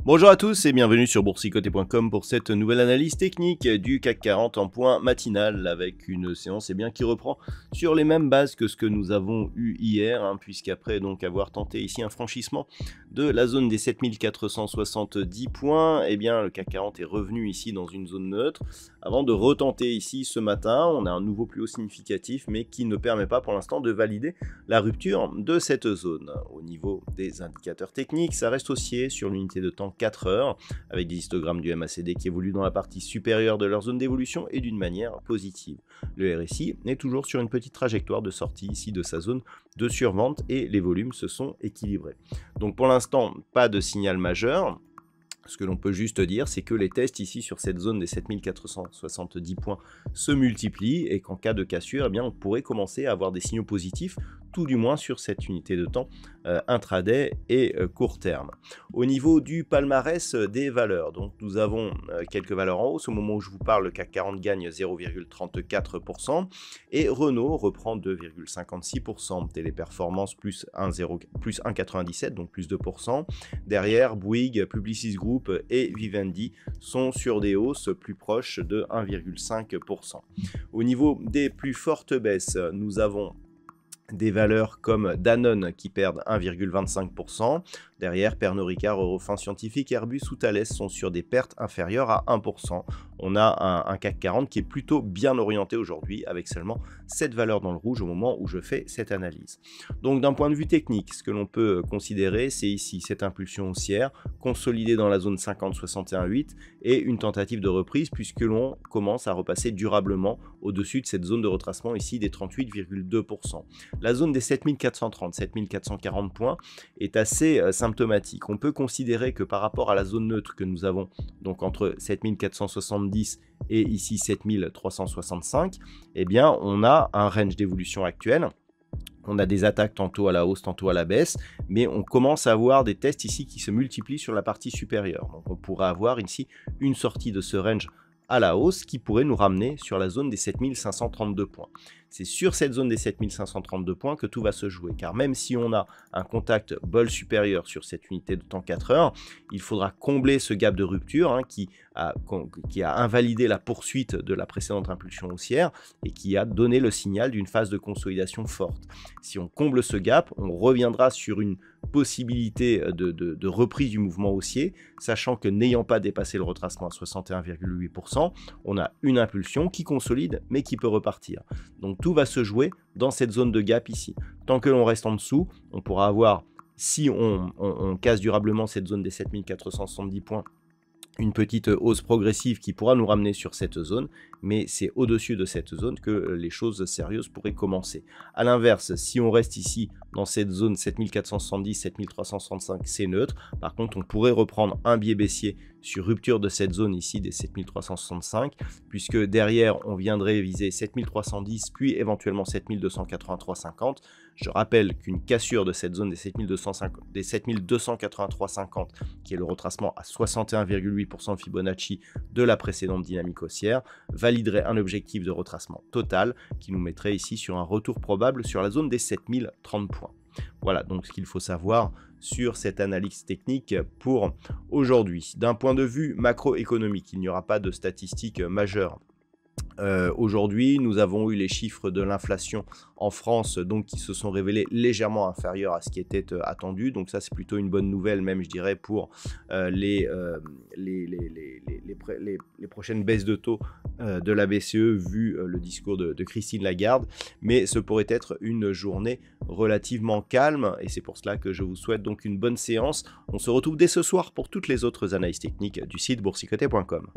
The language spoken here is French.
Bonjour à tous et bienvenue sur boursicoté.com pour cette nouvelle analyse technique du CAC 40 en point matinal avec une séance qui reprend sur les mêmes bases que ce que nous avons eu hier, puisqu'après donc avoir tenté ici un franchissement de la zone des 7470 points, le CAC 40 est revenu ici dans une zone neutre avant de retenter ici ce matin. On a un nouveau plus haut significatif mais qui ne permet pas pour l'instant de valider la rupture de cette zone. Au niveau des indicateurs techniques, ça reste haussier sur l'unité de temps 4 heures, avec des histogrammes du MACD qui évoluent dans la partie supérieure de leur zone d'évolution et d'une manière positive. Le RSI est toujours sur une petite trajectoire de sortie ici de sa zone de survente et les volumes se sont équilibrés. Donc pour l'instant, pas de signal majeur. Ce que l'on peut juste dire, c'est que les tests ici sur cette zone des 7470 points se multiplient et qu'en cas de cassure, on pourrait commencer à avoir des signaux positifs, tout du moins sur cette unité de temps intraday et court terme. Au niveau du palmarès des valeurs, donc nous avons quelques valeurs en hausse. Au moment où je vous parle, le CAC 40 gagne 0,34% et Renault reprend 2,56%. Téléperformance plus 1,97, donc plus 2%. Derrière, Bouygues, Publicis Group et Vivendi sont sur des hausses plus proches de 1,5%. Au niveau des plus fortes baisses, nous avons des valeurs comme Danone qui perdent 1,25%. Derrière, Pernod Ricard, Eurofins Scientifique, Airbus ou Thales sont sur des pertes inférieures à 1%. On a un CAC 40 qui est plutôt bien orienté aujourd'hui avec seulement 7 valeurs dans le rouge au moment où je fais cette analyse. Donc d'un point de vue technique, ce que l'on peut considérer, c'est ici cette impulsion haussière consolidée dans la zone 50-61,8 et une tentative de reprise puisque l'on commence à repasser durablement au-dessus de cette zone de retracement ici des 38,2%. La zone des 7430-7440 points est assez symptomatique. On peut considérer que par rapport à la zone neutre que nous avons, donc entre 7470 et ici 7365, on a un range d'évolution actuel. On a des attaques tantôt à la hausse, tantôt à la baisse, mais on commence à avoir des tests ici qui se multiplient sur la partie supérieure. Donc on pourrait avoir ici une sortie de ce range à la hausse qui pourrait nous ramener sur la zone des 7532 points. C'est sur cette zone des 7532 points que tout va se jouer, car même si on a un contact bol supérieur sur cette unité de temps 4 heures, il faudra combler ce gap de rupture qui a invalidé la poursuite de la précédente impulsion haussière et qui a donné le signal d'une phase de consolidation forte. Si on comble ce gap, on reviendra sur une possibilité de reprise du mouvement haussier, sachant que n'ayant pas dépassé le retracement à 61,8%, on a une impulsion qui consolide mais qui peut repartir. Donc tout va se jouer dans cette zone de gap ici. Tant que l'on reste en dessous, on pourra avoir, si on casse durablement cette zone des 7470 points, une petite hausse progressive qui pourra nous ramener sur cette zone, mais c'est au-dessus de cette zone que les choses sérieuses pourraient commencer. A l'inverse, si on reste ici dans cette zone 7470-7365, c'est neutre. Par contre, on pourrait reprendre un biais baissier sur rupture de cette zone ici des 7365, puisque derrière, on viendrait viser 7310, puis éventuellement 7283,50. Je rappelle qu'une cassure de cette zone des 7283,50, qui est le retracement à 61,8% de Fibonacci de la précédente dynamique haussière, validerait un objectif de retracement total qui nous mettrait ici sur un retour probable sur la zone des 7030 points. Voilà donc ce qu'il faut savoir sur cette analyse technique pour aujourd'hui. D'un point de vue macroéconomique, il n'y aura pas de statistiques majeures. Aujourd'hui, nous avons eu les chiffres de l'inflation en France donc qui se sont révélés légèrement inférieurs à ce qui était attendu. Donc ça, c'est plutôt une bonne nouvelle, même je dirais, pour les prochaines baisses de taux de la BCE vu le discours de Christine Lagarde. Mais ce pourrait être une journée relativement calme et c'est pour cela que je vous souhaite donc une bonne séance. On se retrouve dès ce soir pour toutes les autres analyses techniques du site boursicoté.com.